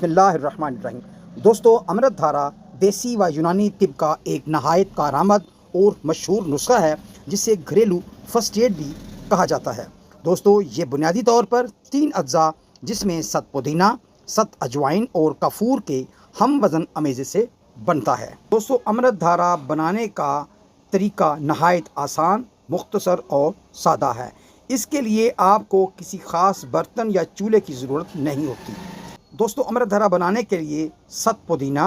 بسم اللہ الرحمن الرحیم۔ دوستو، امرت دھارا دیسی و یونانی طب کا ایک نہایت کارآمد اور مشہور نسخہ ہے جسے گھریلو فرسٹ ایڈ بھی کہا جاتا ہے۔ دوستو، یہ بنیادی طور پر 3 اجزاء جس میں 7 پودینہ، 7 اجوائن اور کافور کے ہم وزن امیزے سے بنتا ہے۔ دوستو، امرت دھارا بنانے کا طریقہ نہایت آسان، مختصر اور سادہ ہے۔ اس کے لیے آپ کو کسی خاص برتن یا چولہے کی ضرورت نہیں ہوتی۔ دوستو، امرت دھارا بنانے کے لیے 7 پودینہ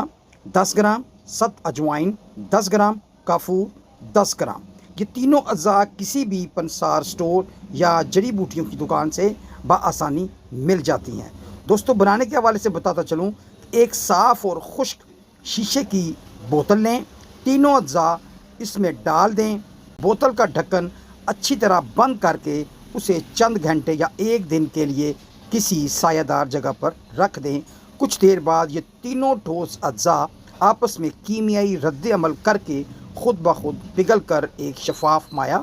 10 گرام، 7 اجوائن 10 گرام، کافور 10 گرام، یہ تینوں اجزاء کسی بھی پنسار سٹور یا جڑی بوٹیوں کی دکان سے بآسانی مل جاتی ہیں۔ دوستو، بنانے کے حوالے سے بتاتا چلوں، ایک صاف اور خشک شیشے کی بوتل لیں، تینوں اجزاء اس میں ڈال دیں، بوتل کا ڈھکن اچھی طرح بند کر کے اسے چند گھنٹے یا 1 دن کے لیے کسی سایہ دار جگہ پر رکھ دیں۔ کچھ دیر بعد یہ تینوں ٹھوس اجزاء آپس میں کیمیائی رد عمل کر کے خود بخود پگھل کر ایک شفاف مائع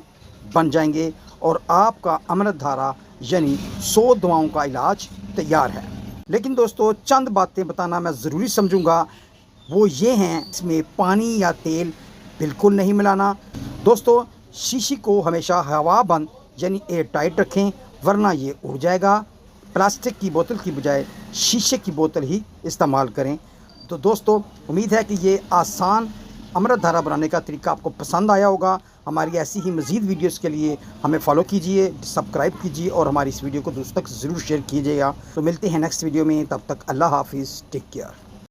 بن جائیں گے اور آپ کا امرت دھارا یعنی 100 دواؤں کا علاج تیار ہے۔ لیکن دوستو، چند باتیں بتانا میں ضروری سمجھوں گا، وہ یہ ہیں، اس میں پانی یا تیل بالکل نہیں ملانا۔ دوستو، شیشے کو ہمیشہ ہوا بند یعنی ایئر ٹائٹ رکھیں، ورنہ یہ اڑ جائے گا۔ پلاسٹک کی بوتل کی بجائے شیشے کی بوتل ہی استعمال کریں۔ تو دوستو، امید ہے کہ یہ آسان امرت دھارا بنانے کا طریقہ آپ کو پسند آیا ہوگا۔ ہماری ایسی ہی مزید ویڈیوز کے لیے ہمیں فالو کیجئے، سبسکرائب کیجئے اور ہماری اس ویڈیو کو دوستوں تک ضرور شیئر کیجئے گا۔ تو ملتے ہیں نیکسٹ ویڈیو میں، تب تک اللہ حافظ، ٹیک کیئر۔